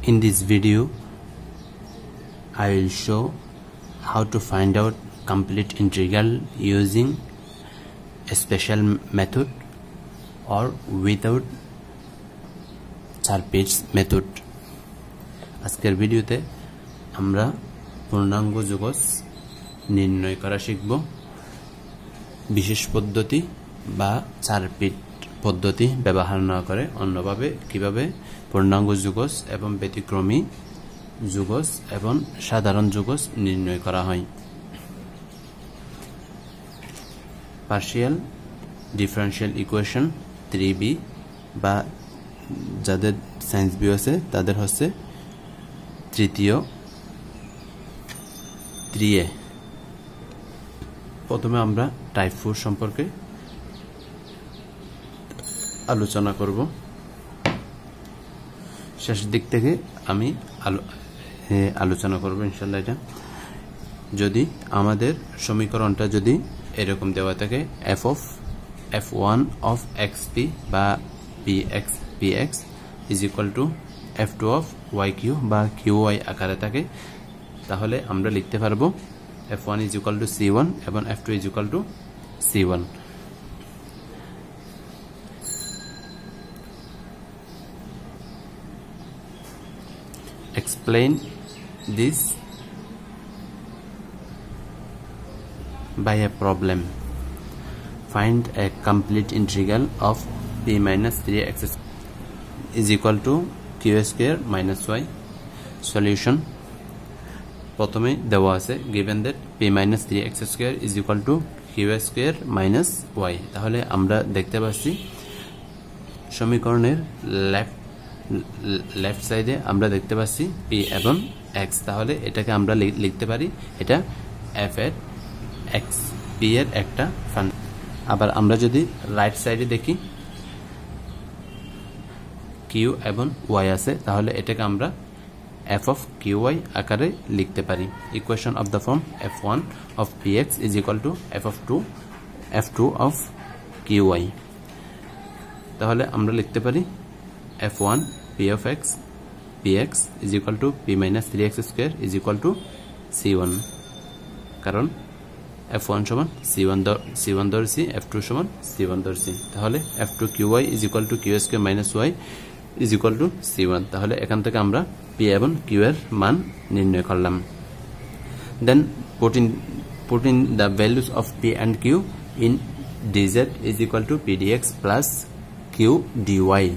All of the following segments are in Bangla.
In this video, I will show how to find out complete integral using a special method or without Chapez's method. আজকের ভিডিওতে আমরা পূর্ণাঙ্গ যোগজ নির্ণয় করা শিখব বিশেষ পদ্ধতি বা চারপিট পদ্ধতি ব্যবহার না করে অন্যভাবে কিভাবে পূর্ণাঙ্গ যোগজ এবং ব্যতিক্রমী যোগজ এবং সাধারণ যোগজ নির্ণয় করা হয়। পার্শিয়াল ডিফারেনশিয়াল ইকুয়েশন 3b বা যাদের সায়েন্স বই আছে তাদের হচ্ছে তৃতীয় 3a। প্রথমে আমরা টাইপ 4 সম্পর্কে আলোচনা করব। শেষের দিক থেকে আমি আলোচনা করব ইনশাআল্লাহ। এটা যদি আমাদের সমীকরণটা যদি এরকম দেওয়া থাকে f1 of xp বা px is equal to f2 of yq বা qy আকারে থাকে, তাহলে আমরা লিখতে পারবো f1 is equal to c1 এবং f2 is equal to c1। Explain this by a problem. Find a complete integral of p minus 3x is equal to q square minus y. Solution. প্রথমে দেওয়া আছে given that p minus 3x square is equal to q square minus y, তাহলে আমরা দেখতে পাচ্ছি সমীকরণের লেফট সাইডে আমরা দেখতে পাচ্ছি p এবং x, তাহলে এটাকে আমরা লিখতে পারি এটা f এর x p এর একটা ফাংশন। আবার আমরা যদি রাইট সাইডে দেখি q এবং y আছে, তাহলে এটাকে আমরা f of qy আকারে লিখতে পারি। Equation of the form f1 of px is equal to f2 of qy, তাহলে আমরা লিখতে পারি f1 p of x px is equal to p minus 3x square is equal to c1, কারণ f1 সমান c1 ধরছি, f2 সমান c1 ধরছি, তাহলে f2 qy is equal to q square minus y is equal to c1, তাহলে এখান থেকে আমরা p এবং q এর মান নির্ণয় করলাম। Then put in the values of p and q in dz is equal to p dx plus q dy.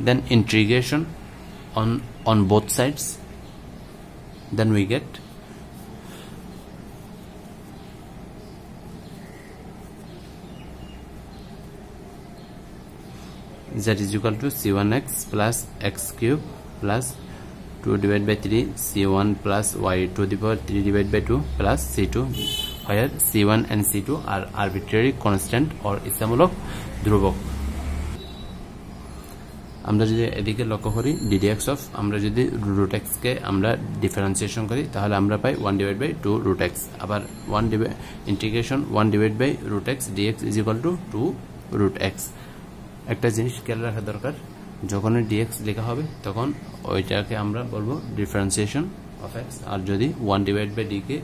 Then integration on both sides, then we get z is equal to c1x plus x cube plus 2 divided by 3 c1 plus y to the power 3 divided by 2 plus c2, where c1 and c2 are arbitrary constant or ইচ্ছামূলক ধ্রুবক। আমরা যদি এদিকে লক্ষ্য করি ddx of আমরা যদি root x কে আমরা ডিফারেন্সিয়েশন করি তাহলে আমরা পাই 1 divided by 2 root x, আবার integration 1 divided by root x dx is equal to 2 root x। একটা জিনিস খেয়াল রাখা দরকার, যখন dx লেখা হবে তখন ওইটাকে আমরা বলবো ডিফারেন্সিয়েশন অফ x, আর যদি 1 divided by d কে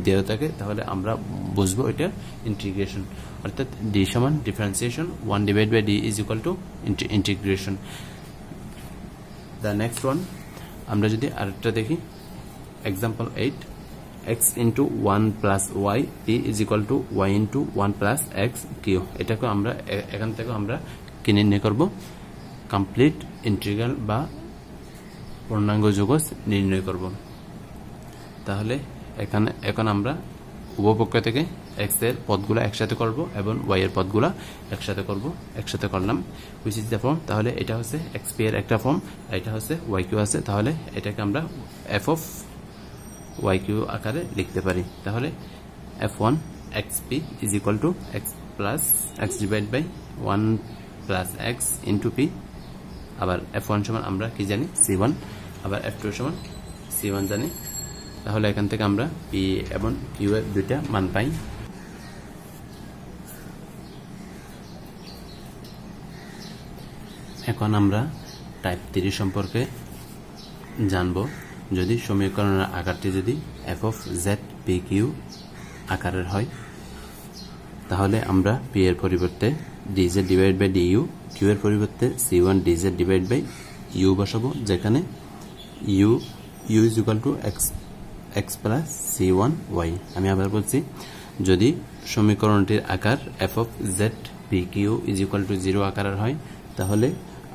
দেওয়া থাকে তাহলে আমরা বুঝবো এটা ইন্টিগ্রেশন, অর্থাৎ d সমান differentiation 1 divided by d is equal to integration. The next one আমরা যদি আরেকটা দেখি example 8 x into 1 plus y p is equal to y into 1 plus x q, এটাকে আমরা এখান থেকে আমরা কি নির্ণয় করব কমপ্লিট ইন্টিগ্রাল বা পূর্ণাঙ্গ যোগজ নির্ণয় করব। তাহলে এখন আমরা উভয়পক্ষ থেকে x এর পদগুলো একসাথে করব এবং y এর পদগুলো একসাথে করলাম which is the form, তাহলে এটা হচ্ছে xp এর একটা ফর্ম, এটা হচ্ছে yq আছে, তাহলে এটাকে আমরা f of yq আকারে লিখতে পারি। তাহলে f1 xp is equal to x plus x divided by 1 plus x into p, আবার f1 সমান আমরা কি জানি c1, আবার f2 সমান c1 জানি, তাহলে এখান থেকে আমরা p এবং q এর দুইটা মান পাই। এখন আমরা টাইপ 3 সম্পর্কে জানব। যদি সমীকরণের আকারটি যদি f of z p q আকারের হয়, তাহলে আমরা p এর পরিবর্তে dz divide by du, q এর পরিবর্তে c1 dz divide by u বসাবো, যেখানে u is equal to x plus c1 y। আমি আবার বলছি, যদি সমীকরণটির আকার f of z p q is equal to 0 আকারের হয়, তাহলে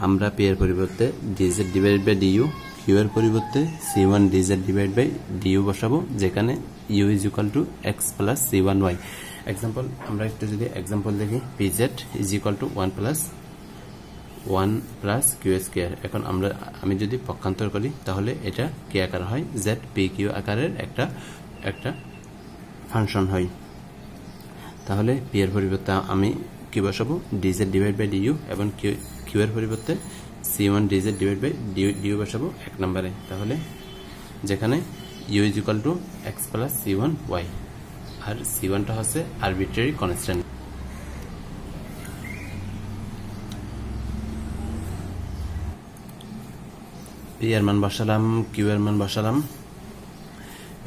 আমরা p এর পরিবর্তে dz divide by du, q এর পরিবর্তে c1 dz divide by du বসাবো, যেখানে u is equal to x plus c1 y। Example আমরা একটু যদি এক্সাম্পল দেখি, pz is equal to 1 plus q square. এখন আমি যদি পক্ষান্তর করি, তাহলে এটা কি আকার হয়? z p q আকারের একটা ফাংশন হয়। তাহলে p এর পরিবর্তে আমি কি বসাবো? dz ডিভাইড বাই du, এবং q এর পরিবর্তে c1 dz divide by du বসাবো 1 নম্বরে। তাহলে যেখানে u is equal to x plus c1 y, R c1 টা হচ্ছে আরবিট্রারি কনস্ট্যান্ট। p এর মান বসালাম, q এর মান বসালাম।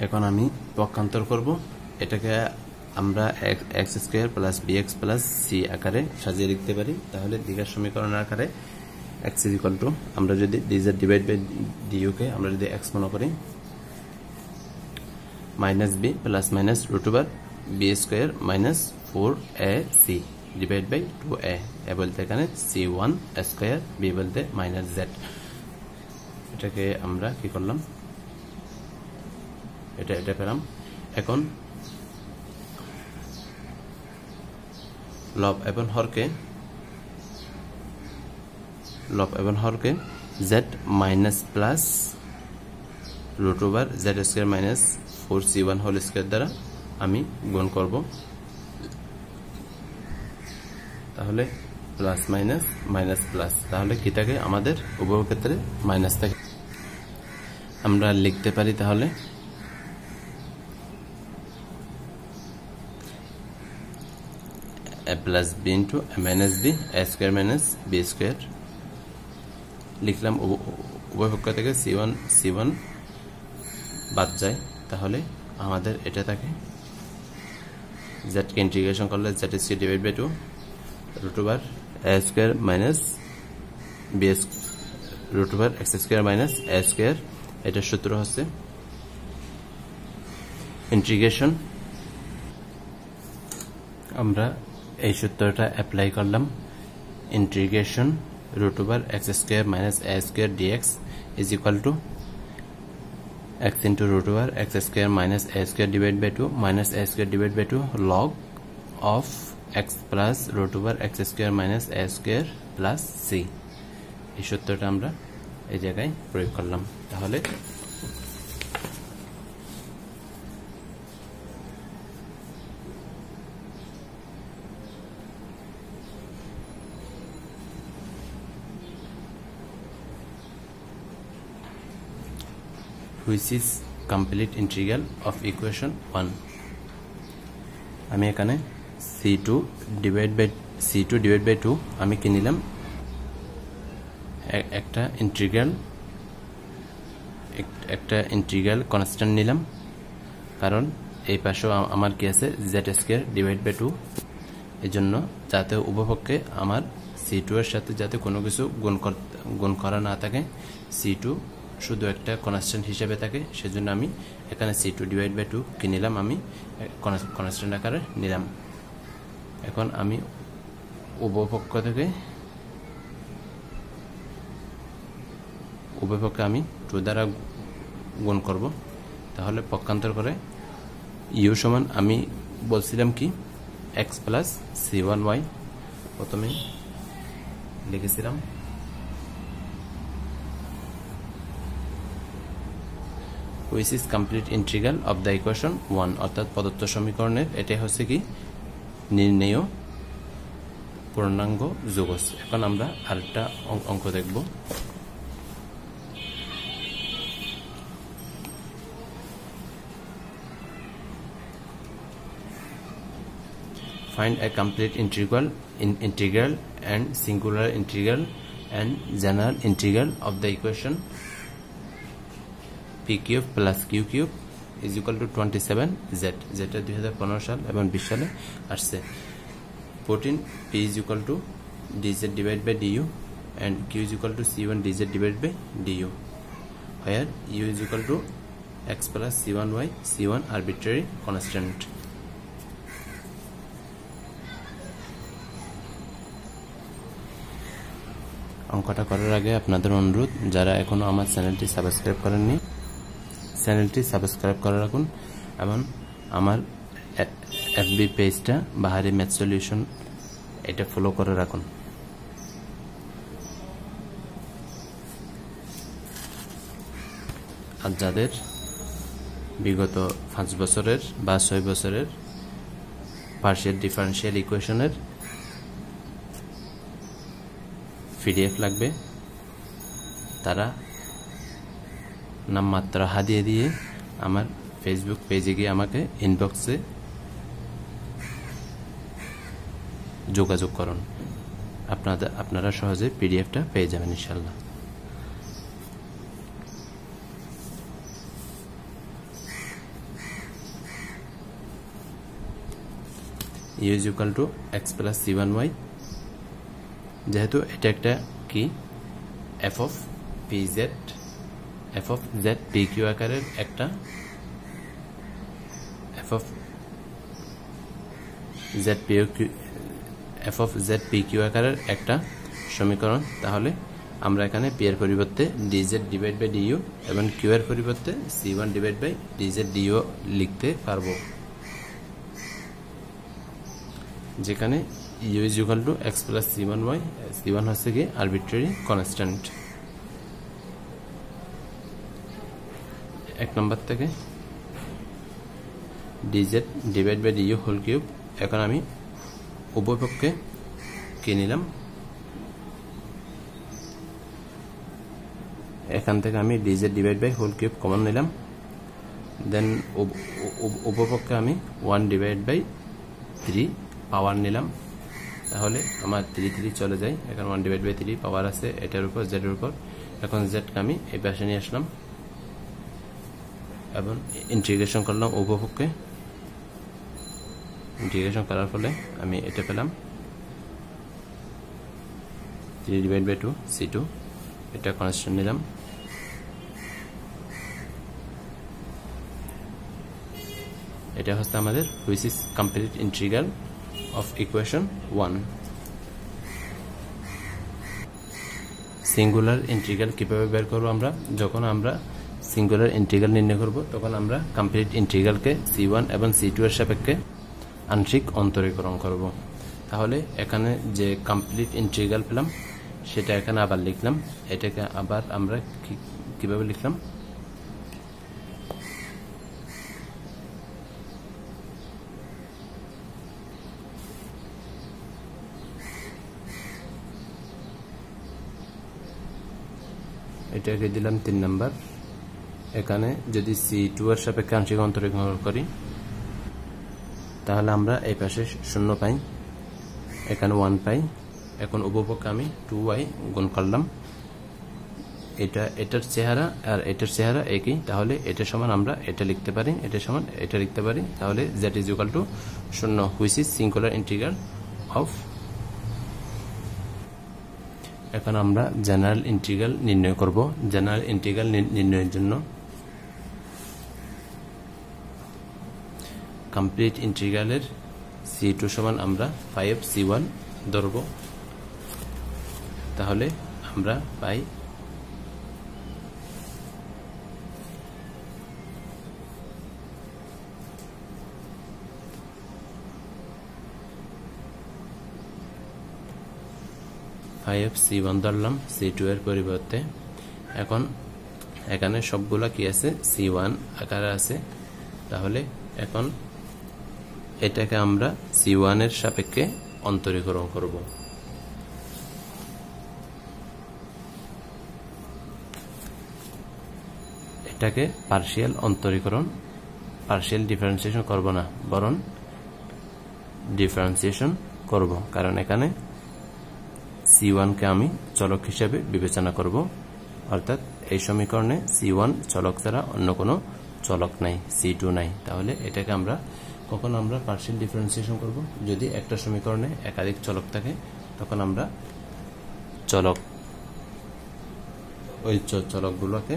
এখন আমি পক্ষান্তর করব। এটাকে আমরা x square plus bx plus c আকারে সাজিয়ে লিখতে পারি। তাহলে দ্বিঘাত সমীকরণের আকারে x is equal to, আমরা যদি dz ডিভাইড বাই du কে আমরা যদি x মনে করি, minus b plus minus root over b square minus 4ac divide by 2a, A বলতে এখানে c1 স্কয়ার, b বলতে মাইনাস z। এটাকে আমরা কি করলাম? এটা পেলাম। এখন লব এবং হরকে z minus plus root over z square minus 4c1 whole square দ্বারা আমি গুণ করব। তাহলে প্লাস মাইনাস মাইনাস প্লাস, তাহলে কি থাকে? আমাদের উভয় ক্ষেত্রে মাইনাস থাকে। আমরা লিখতে পারি তাহলে a plus b into a minus b, a square minus b square লিখলাম। উভয় পক্ষ থেকে c1 বাদ যায়, তাহলে আমাদের এটা থাকে z কে ইন্টিগ্রেশন করলে z square divide by 2 root over a square minus b root over x square minus a square. এটার সূত্র হচ্ছে ইন্টিগ্রেশন। আমরা এই সূত্রটা অ্যাপ্লাই করলাম। Integration root over x square minus a square dx is equal to x into root over x square minus a square divided by 2 minus a square divided by 2 log of x plus root over x square minus a square plus c। এই সূত্রটা আমরা এই জায়গায় প্রয়োগ করলাম। তাহলে which is complete integral of equation 1। আমি এখানে c2 ডিভাইড বাই 2 আমি কি নিলাম? একটা ইন্টিগ্রাল কনস্ট্যান্ট নিলাম, কারণ এই পাশেও আমার কি আছে? z square divide by 2। এই জন্য যাতে উভয়পক্ষে আমার c2 এর সাথে যাতে কোনো কিছু গুণ করা না থাকে, c2 শুধু একটা কনস্ট্যান্ট হিসেবে থাকে, সেজন্য আমি এখানে c2 ডিভাইড বাই 2 কি নিলাম? আমি কনস্ট্যান্ট আকারে নিলাম। এখন আমি উভয়পক্ষ থেকে আমি 2 দ্বারা গুণ করব। তাহলে পক্ষান্তর করে u সমান আমি বলছিলাম কি? x প্লাস c1 y প্রথমে লিখেছিলাম। which is complete integral of the equation 1, অর্থাৎ প্রদত্ত সমীকরণের এটাই হচ্ছে কি? নির্ণেয় পূর্ণাঙ্গ যোগজ। এখন আমরা আরেকটা অঙ্ক দেখব। find a complete integral and singular integral and general integral of the equation p cube plus q cube is equal to 27z, যেটা 2015 সাল এবং 20 সালে আসছে। Putting p is equal to dz divided by du and q is equal to c1 dz divided by du, where u is equal to x plus c1y, c1 arbitrary constant. অঙ্কটা করার আগে আপনাদের অনুরোধ, যারা এখনো আমার চ্যানেলটি সাবস্ক্রাইব করেননি, চ্যানেলটি সাবস্ক্রাইব করে রাখুন এবং আমার এফবি পেজটা বাহারি ম্যাথ সলিউশন এটা ফলো করে রাখুন। আর যাদের বিগত 5 বছরের বা 6 বছরের পার্শিয়াল ডিফারেনশিয়াল ইকুয়েশনের পিডিএফ লাগবে, তারা নামমাত্র হাদিয়া দিয়ে আমার ফেসবুক পেজে গিয়ে আমাকে ইনবক্সে যোগাযোগ করুন। আপনারা সহজে পিডিএফটা পেয়ে যাবেন ইনশাআল্লাহ। u is equal to x plus c1y, যেহেতু এটা একটা কি f of pz, f of z pq আকারের একটা f of z pq আকারের একটা সমীকরণ, তাহলে আমরা এখানে p এর পরিবর্তে dz ডিভাইড বাই du এবং q এর পরিবর্তে c1 divide by dz du লিখতে পারবো, যেখানে u is equal to x plus c1y, c1 হচ্ছে কি আরবিট্রারি কনস্ট্যান্ট। এক নম্বর থেকে dz divide by du whole cube, এখন আমি উভয় পক্ষে কি নিলাম, এখান থেকে আমি dz divide by whole cube common নিলাম, দেন উভয় পক্ষে আমি 1 ডিভাইড বাই 3 পাওয়ার নিলাম, তাহলে আমার 3 চলে যায়, এখন 1 ডিভাইড বাই 3 পাওয়ার আছে এটার উপর z এর উপর। এখন z কে আমি এই পাশে নিয়ে আসলাম এবং ইন্টিগ্রেশন করলাম উভয় পক্ষে। ইন্টিগ্রেশন করার ফলে আমি এটা পেলাম 3 ডিভাইড বাই 2 c2, এটা কনস্ট্যান্ট নিলাম। এটা হচ্ছে আমাদের which is complete integral of equation 1. Singular integral কিভাবে বের করব আমরা, যখন আমরা সিঙ্গুলার ইন্টিগ্রাল নির্ণয় করব তখন আমরা কমপ্লিট ইন্টিগ্রালকে c1 এবং c2 এর সাপেক্ষে আংশিক অন্তরীকরণ করব। তাহলে এখানে যে কমপ্লিট ইন্টিগ্রাল পেলাম সেটা এখানে আবার লিখলাম, এটাকে আবার আমরা কিভাবে লিখলাম, এটাকে দিলাম 3 নাম্বার। এখানে যদি c2 এর সাপেক্ষে আংশিক অন্তরীকরণ করি তাহলে আমরা এই পাশে 0 পাই, এখানে 1 পাই। এখন উপপক্ষে আমি 2y গুণ করলাম, এটার চেহারা আর এটার চেহারা একই, তাহলে এটা সমান আমরা এটা লিখতে পারি, এটা সমান এটা লিখতে পারি, তাহলে z is equal to 0, which is singular integral of। এখন আমরা জেনারেল ইন্টিগ্রাল নির্ণয় করব। জেনারেল ইন্টিগ্রাল নির্ণয়ের জন্য কমপ্লিট ইন্টিগ্রালের c2 সমান আমরা 5c1 ধরব, তাহলে আমরা পাই 5c1 ধরলাম c2 এর পরিবর্তে। এখন এখানে সবগুলা কি আছে c1 আকারে আছে, তাহলে এখন এটাকে আমরা c1 এর সাপেক্ষে অন্তরীকরণ করব। এটাকে পার্শিয়াল অন্তরীকরণ, পার্শিয়াল ডিফারেন্সিয়েশন করব না, বরং ডিফারেন্সিয়েশন করব, কারণ এখানে c c1 কে আমি চলক হিসেবে বিবেচনা করব, অর্থাৎ এই সমীকরণে c1 চলক ছাড়া অন্য কোনো চলক নাই, c2 নাই। তাহলে এটাকে আমরা কখন আমরা পার্শিয়াল ডিফারেন্সিয়েশন করব? যদি একটা সমীকরণে একাধিক চলক থাকে তখন আমরা ওই চলকগুলোকে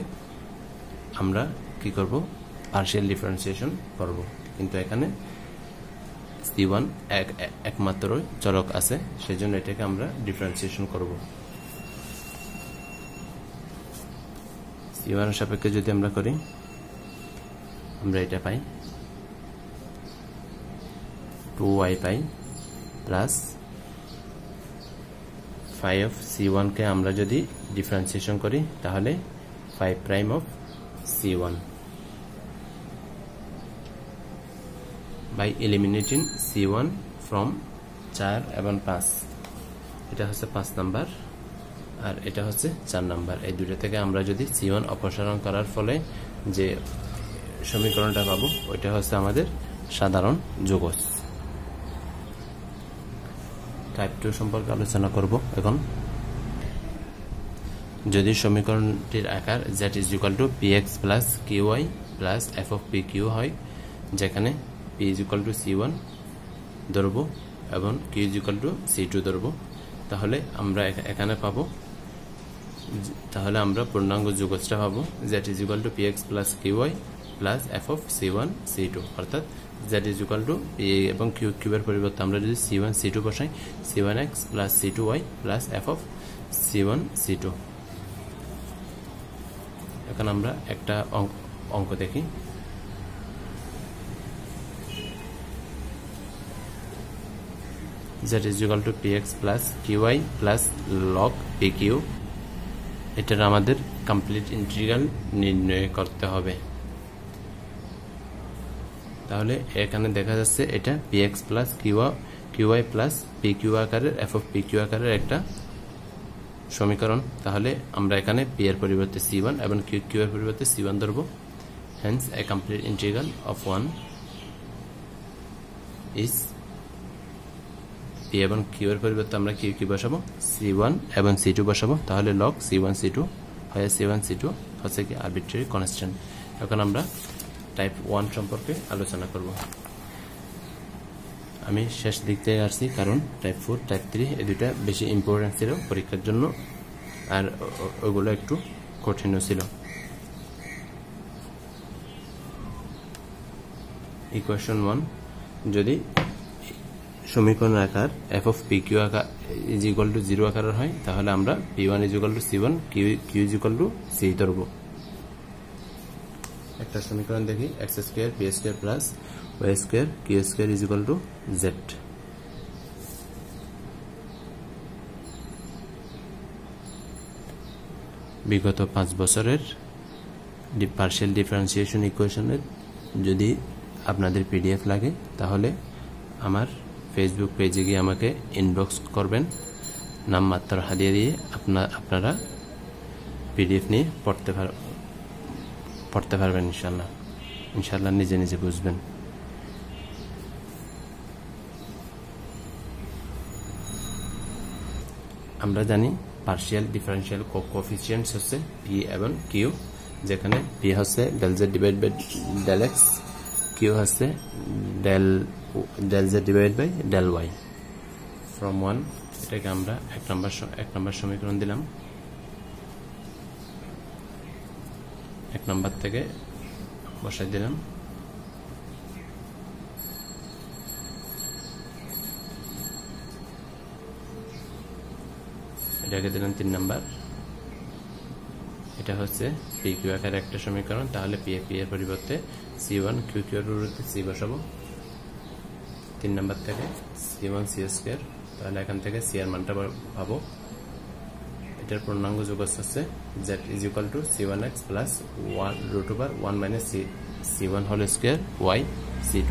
আমরা কি করব? পার্শিয়াল ডিফারেন্সিয়েশন করব। কিন্তু এখানে c1 একমাত্র চলক আছে, সেজন্য এটাকে আমরা ডিফারেন্সিয়েশন করব। c1 এর সাপেক্ষে যদি আমরা করি, আমরা এটা পাই 2y পাই প্লাস 5 c1 কে আমরা যদি ডিফারেন্সিয়েশন করি তাহলে 5 prime of c1 by eliminating c1 from 4 এবং 5। এটা হচ্ছে 5 নাম্বার আর এটা হচ্ছে 4 নাম্বার। এই দুটো থেকে আমরা যদি c1 অপসারণ করার ফলে যে সমীকরণটা পাবো ওইটা হচ্ছে আমাদের সাধারণ যৌগজ। টাইপ 2 সম্পর্কে আলোচনা করব এখন। যদি সমীকরণটির আকার z = px + qy + f of pq হয়, যেখানে p = c1 ধরব এবং q = c2 ধরব, তাহলে আমরা এখানে পাবো, তাহলে আমরা পূর্ণাঙ্গ যৌগজটা পাবো z = px + qy + f of c1 c2, অর্থাৎ z = p এবং q এর পরিবর্তে আমরা যদি c1 c2 বসাই, c1x + c2y + f of c1 c2। এখন আমরা একটা অঙ্ক দেখি। z = px + qy + log pq, এটার আমাদের কমপ্লিট ইন্টিগ্রাল নির্ণয় করতে হবে। তাহলে এখানে দেখা যাচ্ছে এটা px + qy + pq আকারের f of pq আকারের একটা সমীকরণ। তাহলে আমরা এখানে p এর পরিবর্তে c1 এবং q এর পরিবর্তে c1 ধরব। hence a complete integral of 1 is p এবং q এর পরিবর্তে আমরা q বসাবো, c1 এবং c2 বসাবো, তাহলে log c1 c2 হয় c1 c2 হচ্ছে কি আরবিট্রারি কনস্ট্যান্ট। এখন আমরা টাইপ 1 সম্পর্কে আলোচনা করব। আমি শেষ দিক থেকে আসছি কারণ টাইপ 4 টাইপ 3 এই দুটো বেশি ইম্পর্টেন্ট ছিল পরীক্ষার জন্য, আর ওগুলো একটু কঠিনও ছিল। ইকুয়েশন 1, যদি সমীকরণ আকার f of pq আকার = 0 আকারের হয়, তাহলে আমরা p1 = c1 q = c ধরব। একটা সমীকরণ দেখি, x² p² + y² q² = z। বিগত 5 বছরের পার্শিয়াল ডিফারেন্সিয়েশন ইকুয়েশনের যদি আপনাদের পিডিএফ লাগে তাহলে আমার ফেসবুক পেজে গিয়ে আমাকে ইনবক্স করবেন, নামমাত্র হাদিয়া দিয়ে আপনারা পিডিএফ নিয়ে পড়তে পারবেন ইনশাআল্লাহ নিজে নিজে বুঝবেন। আমরা জানি পার্শিয়াল ডিফারেন্সিয়াল কোএফিসিয়েন্টস হচ্ছে p এবং q, যেখানে p হচ্ছে del z / del x, q হচ্ছে del z / del y। from 1 এটাকে আমরা এক নম্বর সমীকরণ দিলাম। এক নম্বর থেকে বসাই দিলাম। এটাকে দিলাম 3 নাম্বার। এটা হচ্ছে pq আকারের একটা সমীকরণ, তাহলে p এর পরিবর্তে c1 q এর পরিবর্তে c বসাবো। 3 নাম্বার থেকে c1 c², তাহলে এখান থেকে c এর মানটা পাবো। এটার পূর্ণাঙ্গ যৌগজ হচ্ছে z = c1x + 1√1 - c1 whole square y c2।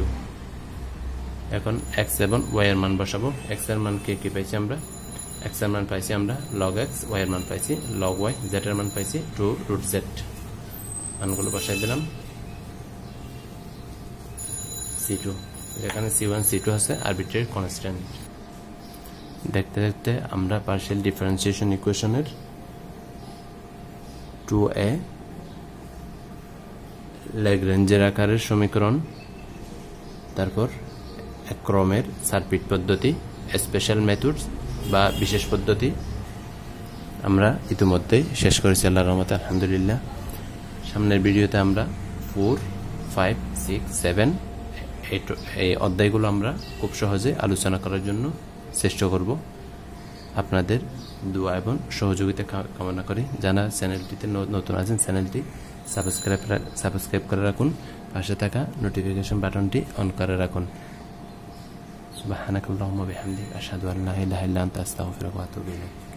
এখন x এবং y এর মান বসাবো। x এর মান কি পাইছি আমরা? x এর মান পাইছি আমরা log x, y এর মান পাইছি log y, z এর মান পাইছি 2√z। মানগুলো বসাই দিলাম। c2, এখানে c1 c2 আছে আরবিট্রারি কনস্ট্যান্ট। দেখতে দেখতে আমরা পার্শিয়াল ডিফারেন্সিয়েশন ইকুয়েশনের 2a ল্যাগ্রেঞ্জের আকারের সমীকরণ, তারপর এক ক্রমের সার্কিট পদ্ধতি, স্পেশাল মেথডস বা বিশেষ পদ্ধতি আমরা ইতিমধ্যেই শেষ করেছি আল্লাহর রহমতে, আলহামদুলিল্লাহ। সামনের ভিডিওতে আমরা 4, 5, 6, 7 এই অধ্যায়গুলো আমরা খুব সহজে আলোচনা করার জন্য চেষ্টা করব। আপনাদের দোয়া এবং সহযোগিতা কামনা করি। যারা চ্যানেলটিতে নতুন আছেন চ্যানেলটি সাবস্ক্রাইব করে রাখুন, পাশে থাকা নোটিফিকেশন বাটনটি অন করে রাখুন। সুবহানাকাল্লাহুম্মা বিহামদিকা আশহাদু আল্লা ইলাহা ইল্লা আনতা আস্তাগফিরুকা ওয়া আতুবু ইলাইক।